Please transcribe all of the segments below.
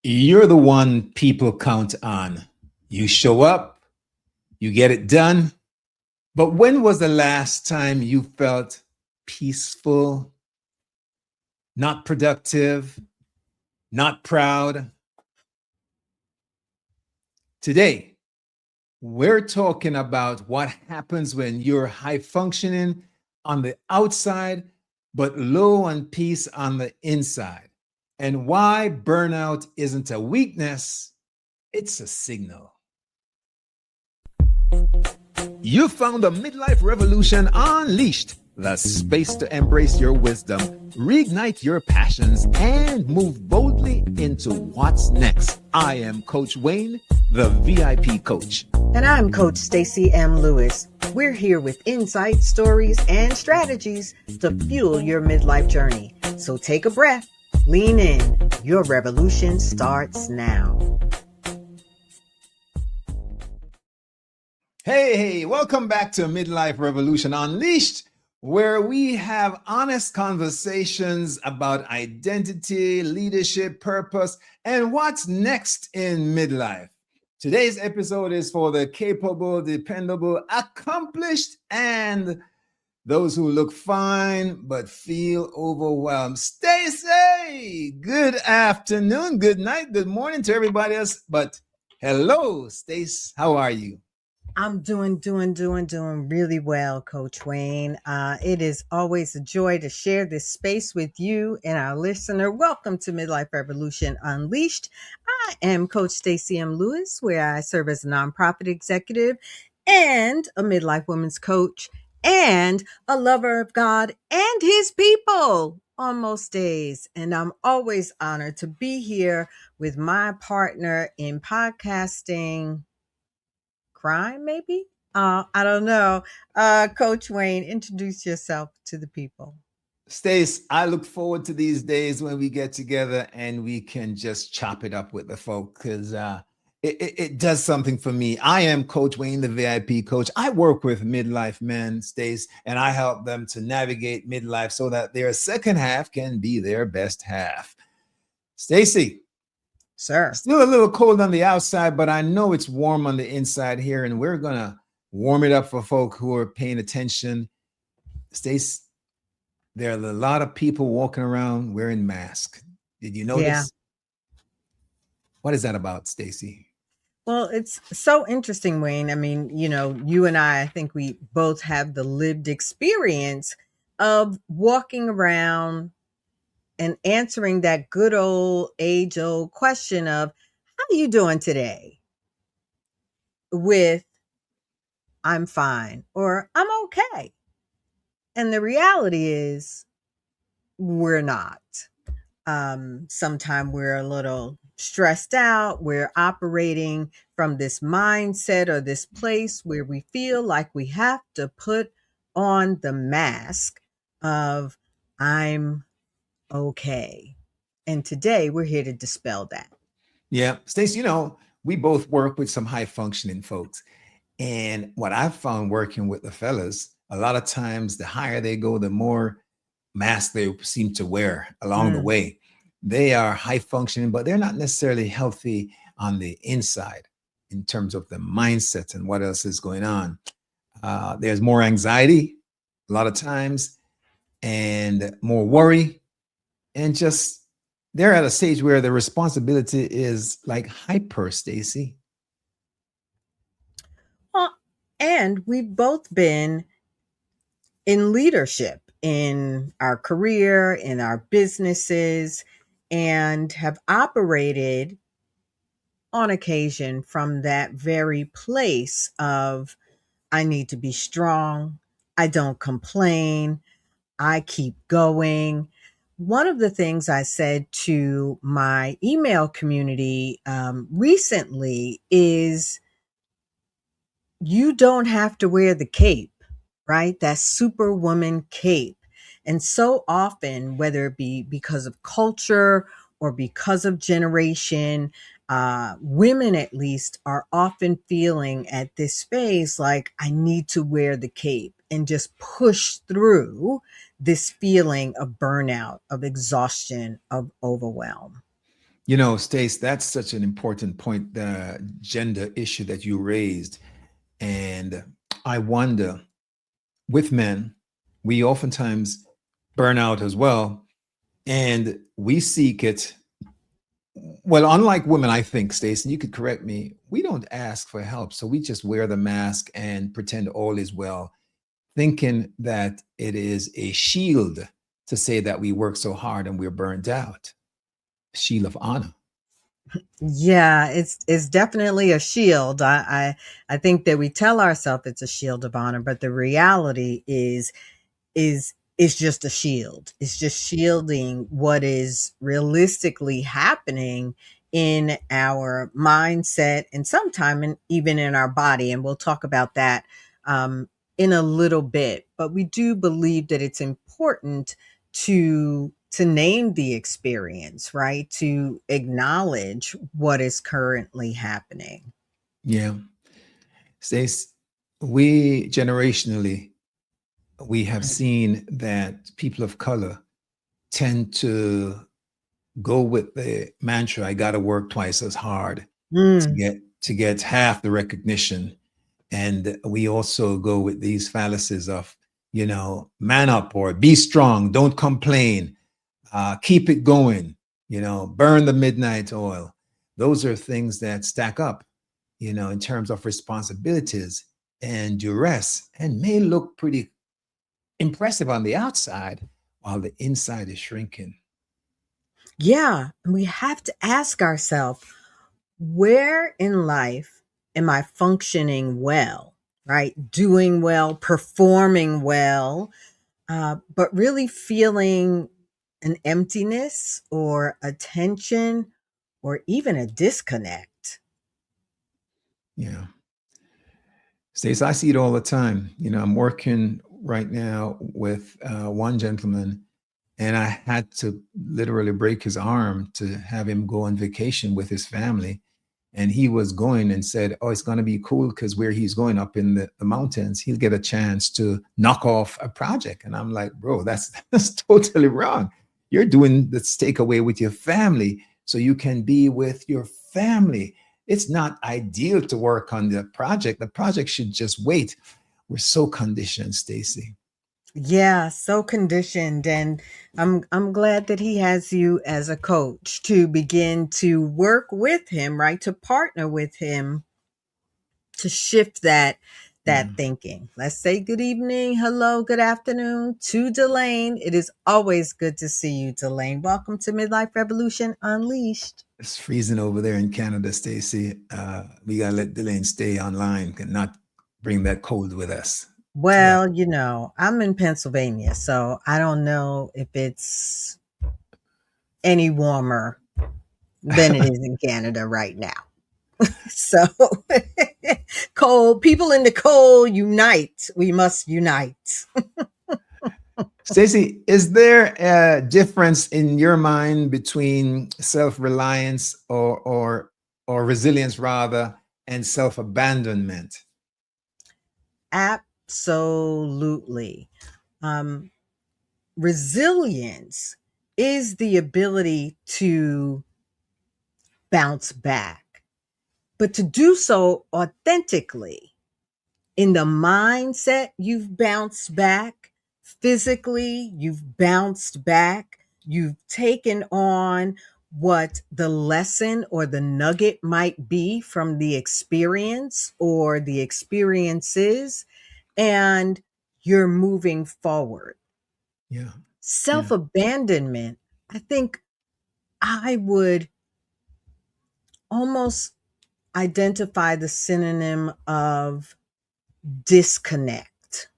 You're the one people count on. You show up, you get it done. But when was the last time you felt peaceful, not productive, not proud? Today, we're talking about what happens when you're high functioning on the outside, but low on peace on the inside, and why burnout isn't a weakness, it's a signal. You found the Midlife Revolution Unleashed, the space to embrace your wisdom, reignite your passions, and move boldly into what's next. I am Coach Wayne, the VIP coach. And I'm Coach Stacy M. Lewis. We're here with insights, stories, and strategies to fuel your midlife journey. So take a breath, lean in. Your revolution starts now. Hey, welcome back to Midlife Revolution Unleashed, where we have honest conversations about identity, leadership, purpose, and what's next in midlife. Today's episode is for the capable, dependable, accomplished, and those who look fine but feel overwhelmed. Stacy, good afternoon, good night, good morning to everybody else. But hello, Stace, how are you? I'm doing really well, Coach Wayne. It is always a joy to share this space with you and our listener. Welcome to Midlife Revolution Unleashed. I am Coach Stacy M. Lewis, where I serve as a nonprofit executive and a midlife women's coach and a lover of God and his people on most days. And I'm always honored to be here with my partner in podcasting crime, maybe? I don't know. Coach Wayne, introduce yourself to the people. Stace, I look forward to these days when we get together and we can just chop it up with the folk because it does something for me. I am Coach Wayne, the VIP coach. I work with midlife men, Stace, and I help them to navigate midlife so that their second half can be their best half. Stacy. Sir. Still a little cold on the outside, but I know it's warm on the inside here, and we're going to warm it up for folk who are paying attention. Stace, there are a lot of people walking around wearing masks. Did you notice? Yeah. What is that about, Stacy? Well, it's so interesting, Wayne. I mean, you and I think we both have the lived experience of walking around and answering that good old age-old question of, how are you doing today? With, I'm fine, or I'm okay. And the reality is, we're not. Sometimes we're a little stressed out. We're operating from this mindset or this place where we feel like we have to put on the mask of, I'm okay. And today we're here to dispel that. Yeah. Stace, we both work with some high functioning folks. And what I've found working with the fellas, a lot of times the higher they go, the more masks they seem to wear along the way. They are high functioning, but they're not necessarily healthy on the inside in terms of the mindset and what else is going on. There's more anxiety a lot of times and more worry, and just they're at a stage where the responsibility is like hyper, Stacy. Well, and we've both been in leadership in our career, in our businesses, and have operated on occasion from that very place of, I need to be strong. I don't complain. I keep going. One of the things I said to my email community recently is, you don't have to wear the cape, right? That superwoman cape. And so often, whether it be because of culture or because of generation, women at least are often feeling at this phase like, I need to wear the cape and just push through this feeling of burnout, of exhaustion, of overwhelm. Stace, that's such an important point, the gender issue that you raised. And I wonder, with men, we oftentimes burn out as well. And we seek it. Well, unlike women, I think, Stacey, you could correct me, we don't ask for help. So we just wear the mask and pretend all is well, thinking that it is a shield to say that we work so hard and we're burned out. Shield of honor. Yeah, it's definitely a shield. I think that we tell ourselves it's a shield of honor, but the reality is it's just a shield. It's just shielding what is realistically happening in our mindset and sometime even in our body. And we'll talk about that um, in a little bit. But we do believe that it's important to name the experience, right? To acknowledge what is currently happening. Yeah. Stace, we generationally, we have seen that people of color tend to go with the mantra, I gotta work twice as hard Mm, to get half the recognition. And we also go with these fallacies of, man up or be strong, don't complain, keep it going, burn the midnight oil. Those are things that stack up, in terms of responsibilities and duress and may look pretty impressive on the outside while the inside is shrinking. yeah, and we have to ask ourselves, where in life am I functioning well, right? Doing well, performing well, but really feeling an emptiness or a tension or even a disconnect. Yeah. Stace, I see it all the time. I'm working right now with one gentleman, and I had to literally break his arm to have him go on vacation with his family. And he was going and said, oh, it's going to be cool because where he's going up in the mountains, he'll get a chance to knock off a project. And I'm like, bro, that's totally wrong. You're doing the takeaway with your family so you can be with your family. It's not ideal to work on the project. The project should just wait. We're so conditioned, Stacy. Yeah, so conditioned, and I'm glad that he has you as a coach to begin to work with him, right? To partner with him to shift that Yeah. thinking. Let's say good evening, hello, good afternoon to Delane. It is always good to see you, Delane. Welcome to Midlife Revolution Unleashed. It's freezing over there in Canada, Stacy. We gotta let Delane stay online and not bring that cold with us. Yeah. Well, I'm in Pennsylvania, so I don't know if it's any warmer than it is in Canada right now. So, cold people in the cold unite. We must unite. Stacy, is there a difference in your mind between self-reliance or resilience rather and self-abandonment? Absolutely. Um, Resilience is the ability to bounce back, but to do so authentically. In the mindset, you've bounced back. Physically, you've bounced back. You've taken on what the lesson or the nugget might be from the experience or the experiences, and you're moving forward. Yeah. Self Yeah. abandonment, I think I would almost identify the synonym of disconnect,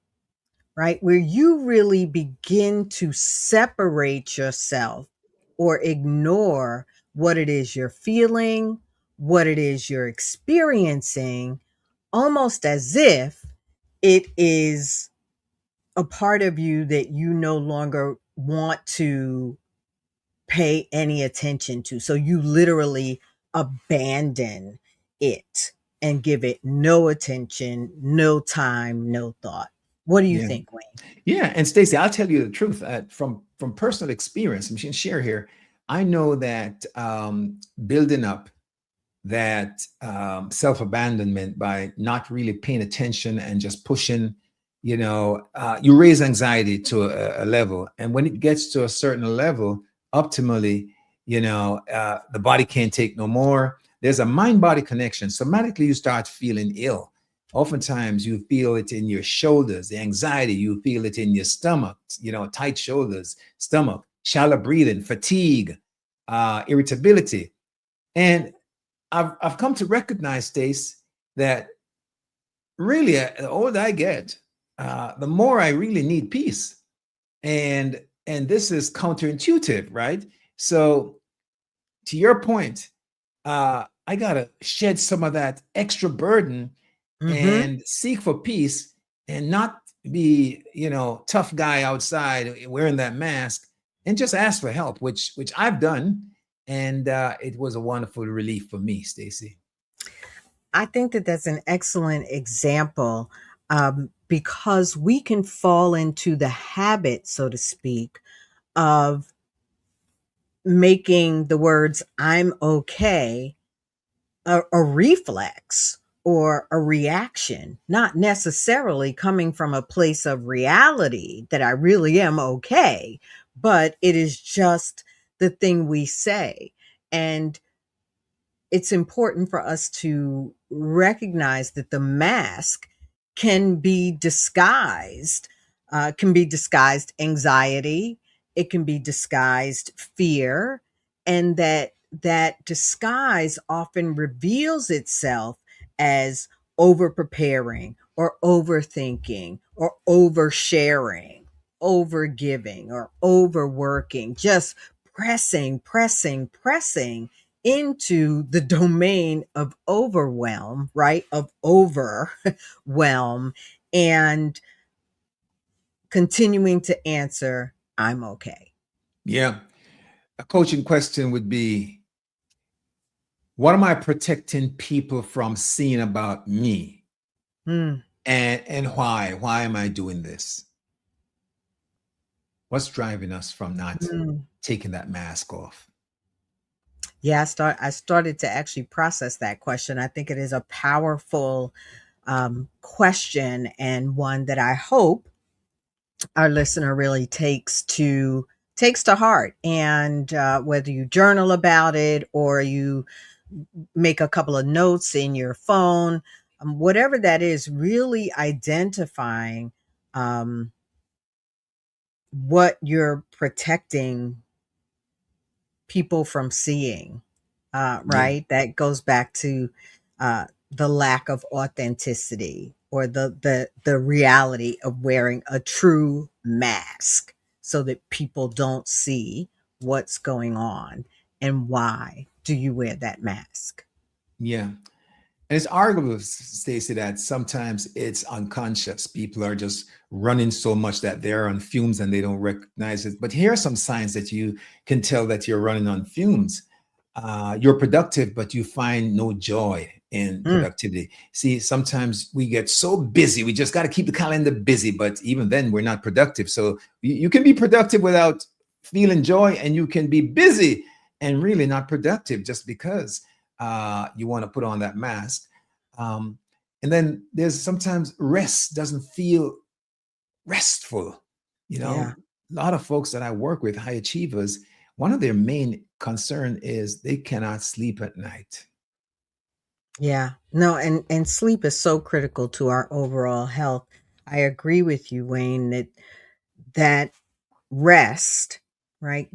right? Where you really begin to separate yourself or ignore what it is you're feeling, what it is you're experiencing, almost as if it is a part of you that you no longer want to pay any attention to. So you literally abandon it and give it no attention, no time, no thought. What do you Yeah. think, Wayne? Yeah. And Stacy, I'll tell you the truth from personal experience. I'm going to share here. I know that building up that self abandonment by not really paying attention and just pushing, you raise anxiety to a level. And when it gets to a certain level, optimally, the body can't take no more. There's a mind body connection. Somatically, you start feeling ill. Oftentimes, you feel it in your shoulders, the anxiety, you feel it in your stomach, tight shoulders, stomach, shallow breathing, fatigue, irritability. And I've come to recognize, Stace, that really, the older I get, the more I really need peace. And this is counterintuitive, right? So to your point, I gotta shed some of that extra burden Mm-hmm. and seek for peace, and not be, tough guy outside wearing that mask, and just ask for help, which I've done, and it was a wonderful relief for me, Stacy. I think that that's an excellent example, because we can fall into the habit, so to speak, of making the words "I'm okay" a reflex or a reaction, not necessarily coming from a place of reality that I really am okay, but it is just the thing we say. And it's important for us to recognize that the mask can be disguised, can be disguised anxiety, it can be disguised fear, and that disguise often reveals itself as over preparing or overthinking or oversharing, over giving or overworking, just pressing into the domain of overwhelm, right? Of overwhelm, and continuing to answer, I'm okay. Yeah. A coaching question would be, what am I protecting people from seeing about me? Mm, And why? Why am I doing this? What's driving us from not mm. taking that mask off? Yeah, I started to actually process that question. I think it is a powerful question, and one that I hope our listener really takes to heart. And whether you journal about it or you make a couple of notes in your phone, whatever that is, really identifying um, what you're protecting people from seeing, Yeah. right? That goes back to the lack of authenticity, or the reality of wearing a true mask so that people don't see what's going on. And why do you wear that mask? Yeah. And it's arguable, Stacey, that sometimes it's unconscious. People are just running so much that they're on fumes and they don't recognize it. But here are some signs that you can tell that you're running on fumes. You're productive, but you find no joy in Mm, productivity. See, sometimes we get so busy, we just got to keep the calendar busy, but even then, we're not productive. So you can be productive without feeling joy, and you can be busy and really not productive just because you want to put on that mask. Um, and then there's sometimes rest doesn't feel restful. yeah. A lot of folks that I work with, high achievers, one of their main concern is they cannot sleep at night. Yeah. No, and sleep is so critical to our overall health. I agree with you, Wayne, that rest, right?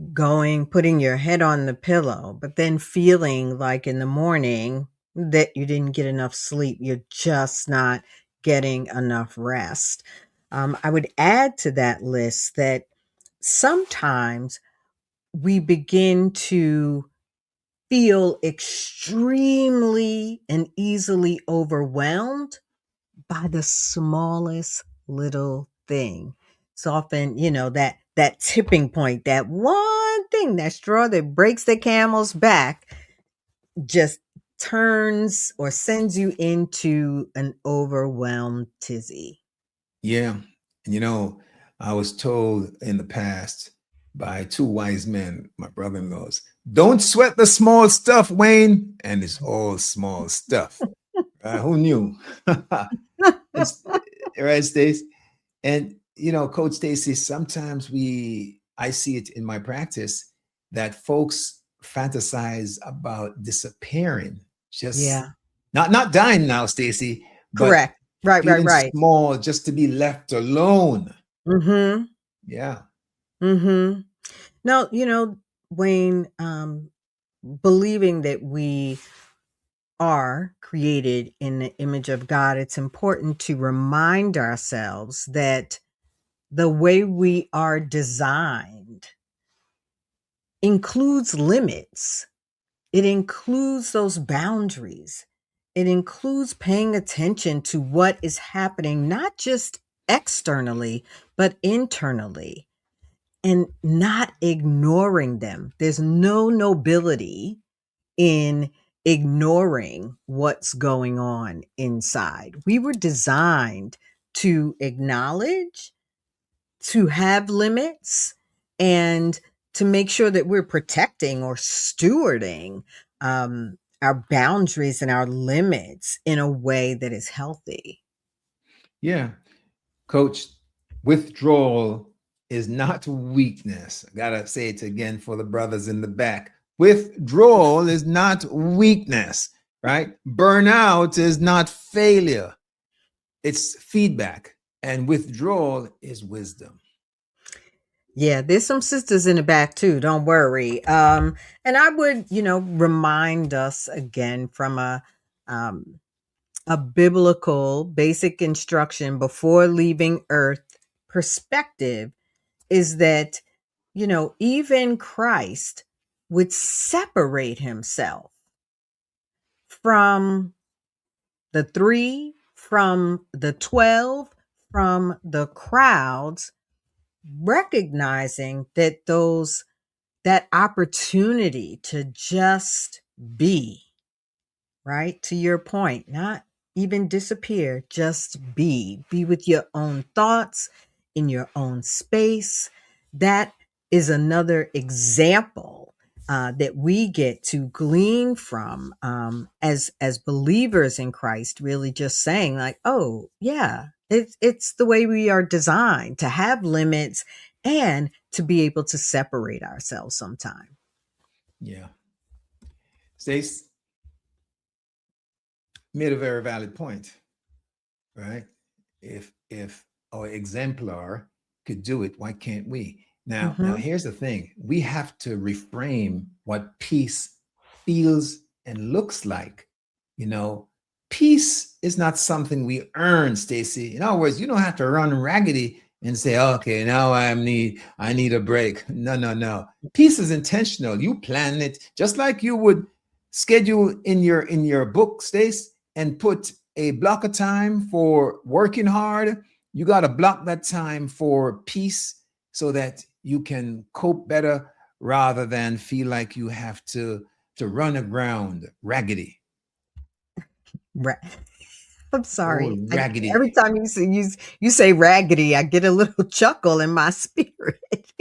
Putting your head on the pillow, but then feeling like in the morning that you didn't get enough sleep. You're just not getting enough rest. I would add to that list that sometimes we begin to feel extremely and easily overwhelmed by the smallest little thing. It's often, that tipping point, that one thing, that straw that breaks the camel's back, just turns or sends you into an overwhelmed tizzy. Yeah. And I was told in the past, by two wise men, my brother-in-laws. Don't sweat the small stuff, Wayne, and it's all small stuff. Who knew? It's right, Stace. And Coach Stacy, sometimes I see it in my practice that folks fantasize about disappearing, just Yeah. not dying now, Stacy, but Correct. Right, right, feeling right. small just to be left alone. Mm-hmm. Yeah. Mm-hmm. Now, Wayne, believing that we are created in the image of God, it's important to remind ourselves that the way we are designed includes limits. It includes those boundaries. It includes paying attention to what is happening, not just externally, but internally, and not ignoring them. There's no nobility in ignoring what's going on inside. We were designed to acknowledge, to have limits, and to make sure that we're protecting or stewarding our boundaries and our limits in a way that is healthy. Yeah. Coach, withdrawal is not weakness. I gotta say it again for the brothers in the back. Withdrawal is not weakness, right? Burnout is not failure, it's feedback. And withdrawal is wisdom. Yeah, there's some sisters in the back too. Don't worry. And I would, remind us again from um, a biblical basic instruction before leaving Earth perspective is that, even Christ would separate himself from the three, from the 12, from the crowds, recognizing that opportunity to just be, right? To your point, not even disappear, just be with your own thoughts in your own space. That is another example that we get to glean from as believers in Christ, really just saying like, oh yeah, it's the way we are designed to have limits and to be able to separate ourselves sometime. Yeah. Stace made a very valid point, right? If our exemplar could do it, why can't we? Now Hmm. here's the thing. We have to reframe what peace feels and looks like. You know, peace is not something we earn, Stacy. In other words, you don't have to run raggedy and say, okay, now I need a break. No, no, no. Peace is intentional. You plan it just like you would schedule in your book, Stace, and put a block of time for working hard. You got to block that time for peace so that you can cope better rather than feel like you have to run aground raggedy. Right. I'm Oh, sorry. raggedy. Every time you say raggedy, I get a little chuckle in my spirit.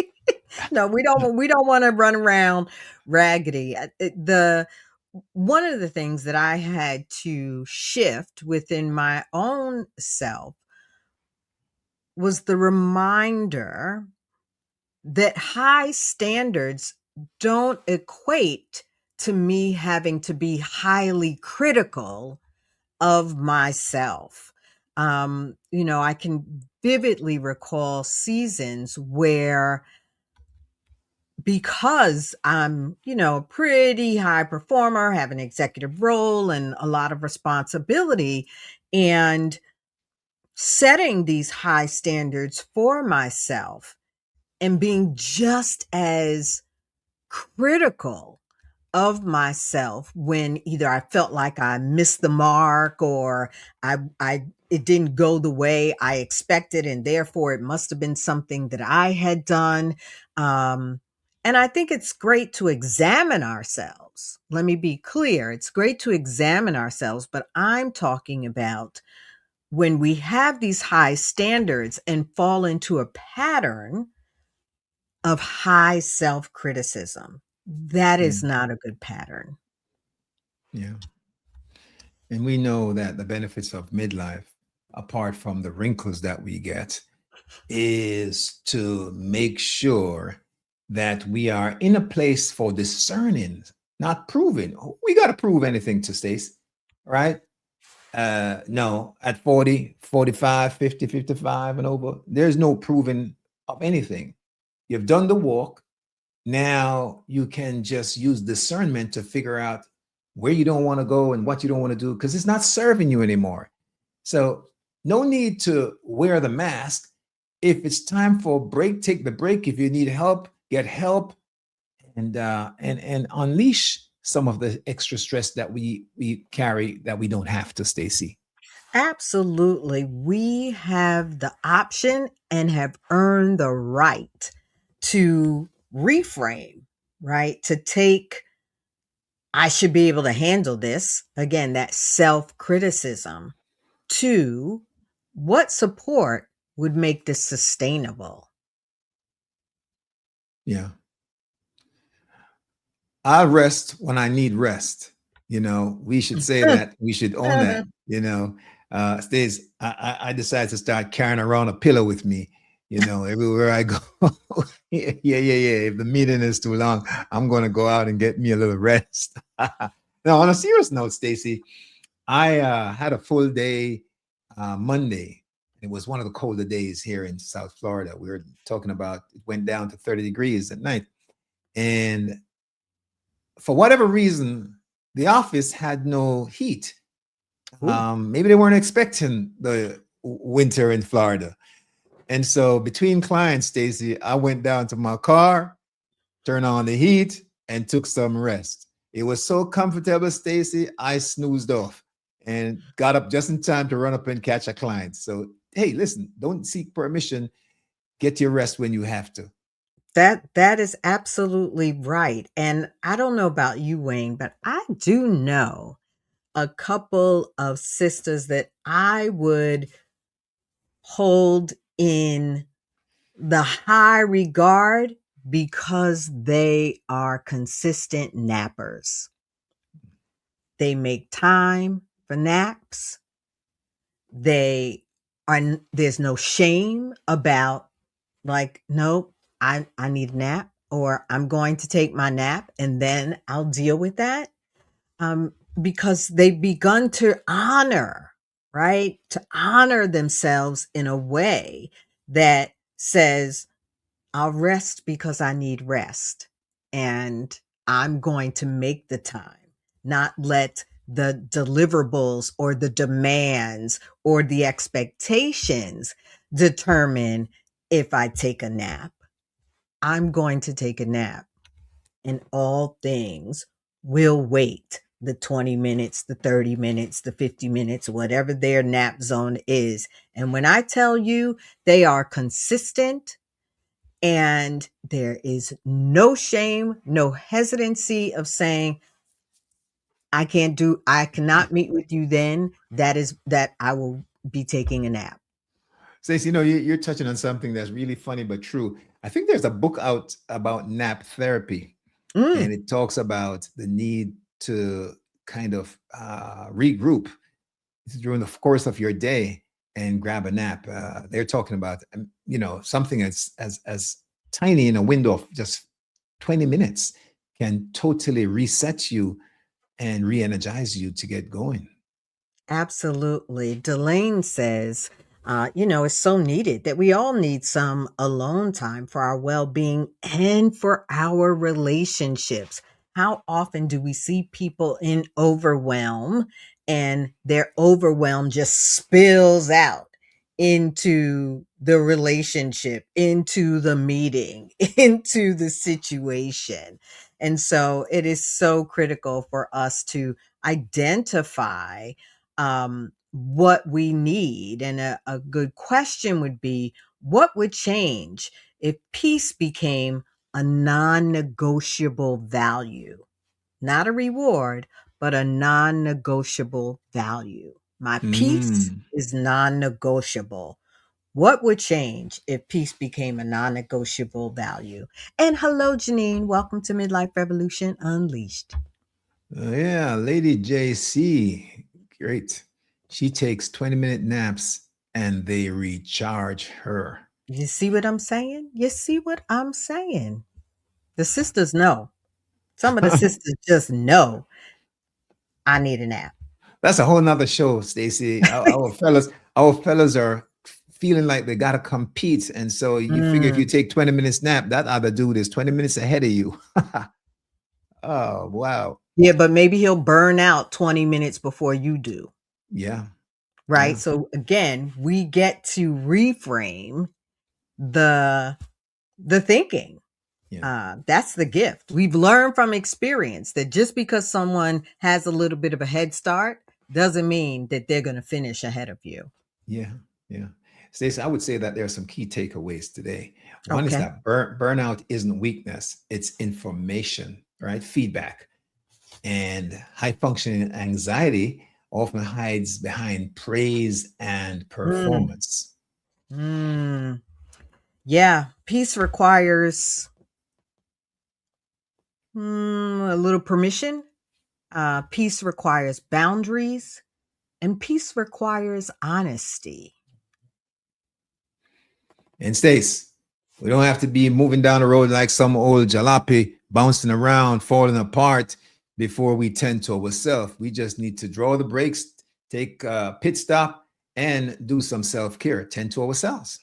No, we don't want to run around raggedy. The one of the things that I had to shift within my own self was the reminder that high standards don't equate to me having to be highly critical of myself. I can vividly recall seasons where, because I'm, a pretty high performer, have an executive role and a lot of responsibility, and setting these high standards for myself and being just as critical of myself when either I felt like I missed the mark or I it didn't go the way I expected, and therefore it must have been something that I had done. Um, and I think it's great to examine ourselves. Let me be clear. It's great to examine ourselves, but I'm talking about when we have these high standards and fall into a pattern of high self criticism. That Yeah. is not a good pattern. Yeah. And we know that the benefits of midlife, apart from the wrinkles that we get, is to make sure that we are in a place for discerning, not proving. We got to prove anything to Stace, right? No, at 40, 45, 50, 55 and over, there's no proving of anything. You've done the walk. Now you can just use discernment to figure out where you don't want to go and what you don't want to do because it's not serving you anymore. So, no need to wear the mask. If it's time for a break, take the break. If you need help, get help, and unleash some of the extra stress that we carry that we don't have to, Stacy. Absolutely. We have the option and have earned the right to reframe, right? To take, I should be able to handle this. Again, that self criticism to what support would make this sustainable. Yeah. I rest when I need rest. We should say that. We should own that. Stays. I decided to start carrying around a pillow with me. Everywhere I go. Yeah, yeah, yeah. If the meeting is too long, I'm going to go out and get me a little rest. Now, on a serious note, Stacy, I had a full day Monday. It was one of the colder days here in South Florida. We were talking about it went down to 30 degrees at night, and for whatever reason, the office had no heat. Ooh. Maybe they weren't expecting the winter in Florida. And so between clients, Stacy, I went down to my car, turned on the heat, and took some rest. It was so comfortable, Stacy, I snoozed off and got up just in time to run up and catch a client. So, hey, listen, don't seek permission. Get your rest when you have to. That is absolutely right. And I don't know about you, Wayne, but I do know a couple of sisters that I would hold in the high regard because they are consistent nappers. They make time for naps. They there's no shame about, like, nope, I need a nap, or I'm going to take my nap and then I'll deal with that. Because they've begun to honor, right? To honor themselves in a way that says, I'll rest because I need rest. And I'm going to make the time, not let the deliverables or the demands or the expectations determine if I take a nap. I'm going to take a nap, and all things will wait. The 20 minutes, the 30 minutes, the 50 minutes, whatever their nap zone is. And when I tell you they are consistent, and there is no shame, no hesitancy of saying, I cannot meet with you then. That is that I will be taking a nap. Stacey, you're touching on something that's really funny but true. I think there's a book out about nap therapy, and Mm, it talks about the need to kind of regroup during the course of your day and grab a nap. They're talking about something as tiny in a window of just 20 minutes can totally reset you and re-energize you to get going. absolutely. Delane says, it's so needed that we all need some alone time for our well being and for our relationships. How often do we see people in overwhelm, and their overwhelm just spills out into the relationship, into the meeting, into the situation? And so it is so critical for us to identify what we need. And a good question would be, what would change if peace became a non negotiable value? Not a reward, but a non negotiable value. My peace Mm. is non negotiable. What would change if peace became a non negotiable value? And hello, Janine. Welcome to Midlife Revolution Unleashed. Yeah, Lady JC. Great. She takes 20-minute naps and they recharge her. You see what I'm saying? You see what I'm saying? The sisters know. Some of the sisters just know I need a nap. That's a whole nother show, Stacy. Our fellas are feeling like they gotta compete. And so you figure if you Mm. take 20 minutes nap, that other dude is 20 minutes ahead of you. Oh, wow. Yeah, but maybe he'll burn out 20 minutes before you do. Yeah. Right. Yeah. So again, we get to reframe the thinking. Yeah. That's the gift. We've learned from experience that just because someone has a little bit of a head start doesn't mean that they're going to finish ahead of you. Yeah. Yeah. Stacey, I would say that there are some key takeaways today. One is Okay. that burnout isn't weakness, it's information, right? Feedback. And high functioning anxiety often hides behind praise and Mm, performance. mm. Yeah. Peace requires a little permission. Peace requires boundaries, and peace requires honesty. And Stace, we don't have to be moving down the road like some old jalopy, bouncing around, falling apart before we tend to ourselves. We just need to draw the brakes, take a pit stop, and do some self-care, tend to ourselves.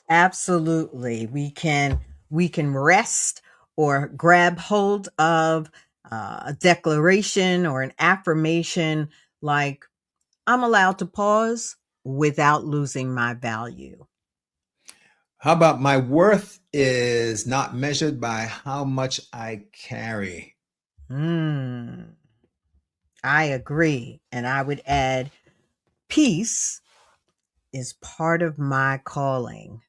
Absolutely. We can rest or grab hold of a declaration or an affirmation like I'm allowed to pause without losing my value. How about my worth is not measured by how much I carry? Mm, I agree. And I would add peace is part of my calling,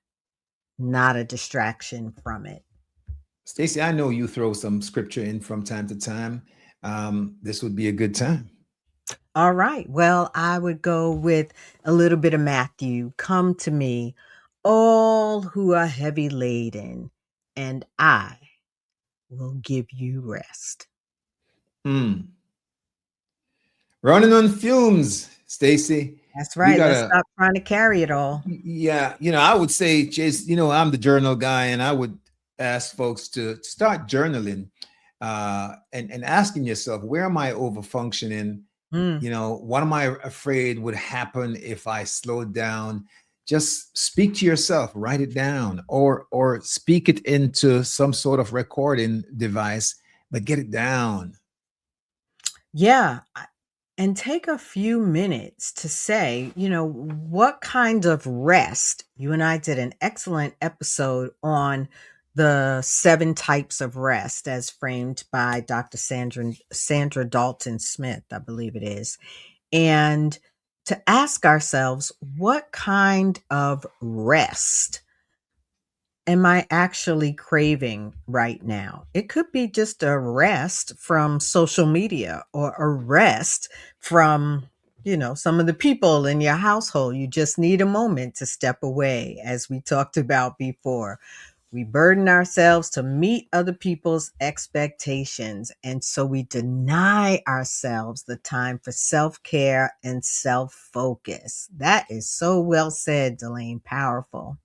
not a distraction from it. Stacey, I know you throw some scripture in from time to time. This would be a good time. All right. Well, I would go with a little bit of Matthew. Come to me, all who are heavy laden, and I will give you rest. Hmm. Running on fumes, Stacy. That's We right. Let's gotta, stop trying to carry it all. yeah. I would say, Chase. I'm the journal guy, and I would ask folks to start journaling, and asking yourself, where am I over functioning? Mm. What am I afraid would happen if I slowed down? Just speak to yourself, write it down, or speak it into some sort of recording device, but get it down. Yeah. And take a few minutes to say, what kind of rest. You and I did an excellent episode on the 7 types of rest as framed by Dr. Sandra Dalton Smith, I believe it is. And to ask ourselves, what kind of rest am I actually craving right now? It could be just a rest from social media or a rest from, some of the people in your household. You just need a moment to step away, as we talked about before. We burden ourselves to meet other people's expectations. And so we deny ourselves the time for self care and self focus. That is so well said, Delane. Powerful.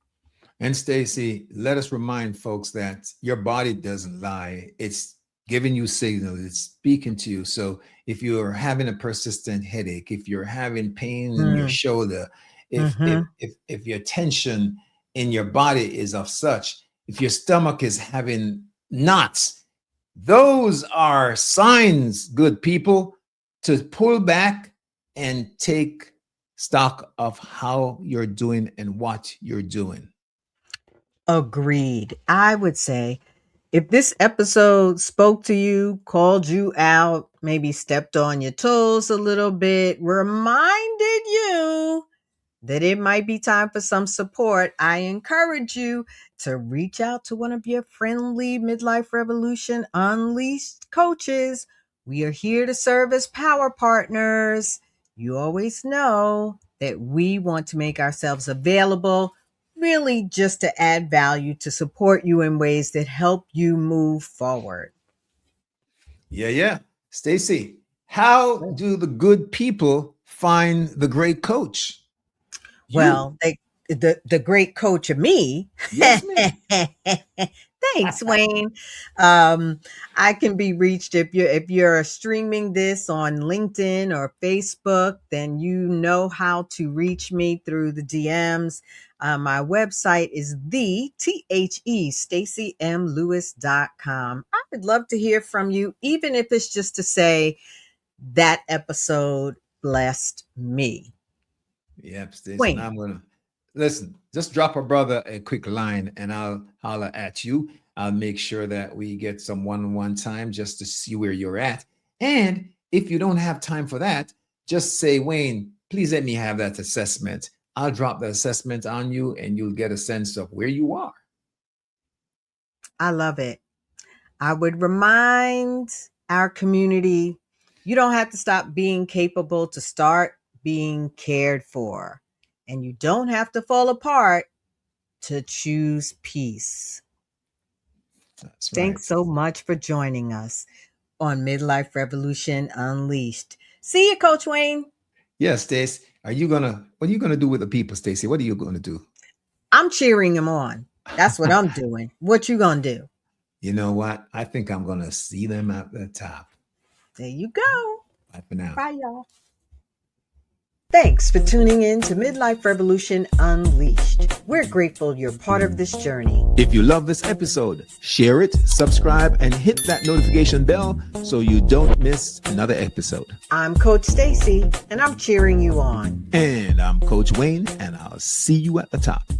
And Stacy, let us remind folks that your body doesn't lie. It's giving you signals, it's speaking to you. So if you're having a persistent headache, if you're having pain in your Mm, shoulder, if if mhm. if, if your tension in your body is of such, if your stomach is having knots, those are signs, good people, to pull back and take stock of how you're doing and what you're doing. Agreed. I would say if this episode spoke to you, called you out, maybe stepped on your toes a little bit, reminded you that it might be time for some support, I encourage you to reach out to one of your friendly Midlife Revolution Unleashed coaches. We are here to serve as power partners. You always know that we want to make ourselves available, really just to add value, to support you in ways that help you move forward. Yeah. Stacy, how do the good people find the great coach? You. Well, the great coach of me. Yes, ma'am. Thanks, Wayne. I can be reached if you're streaming this on LinkedIn or Facebook, then you know how to reach me through the DMs. My website is stacymlewis.com. I would love to hear from you, even if it's just to say that episode blessed me. Yep, Stacy. Wayne. And I'm gonna listen. Just drop a brother a quick line, and I'll holler at you. I'll make sure that we get some one-on-one time just to see where you're at. And if you don't have time for that, just say, Wayne, please let me have that assessment. I'll drop the assessment on you, and you'll get a sense of where you are. I love it. I would remind our community, you don't have to stop being capable to start being cared for. And you don't have to fall apart to choose peace. That's right. Thanks so much for joining us on Midlife Revolution Unleashed. See you, Coach Wayne. Yes, Stacy. What are you gonna do with the people, Stacy? What are you gonna do? I'm cheering them on. That's what I'm doing. What you gonna do? You know what? I think I'm gonna see them at the top. There you go. Bye for now. Bye, y'all. Thanks for tuning in to Midlife Revolution Unleashed. We're grateful you're part of this journey. If you love this episode, share it, subscribe, and hit that notification bell so you don't miss another episode. I'm Coach Stacy, and I'm cheering you on. And I'm Coach Wayne, and I'll see you at the top.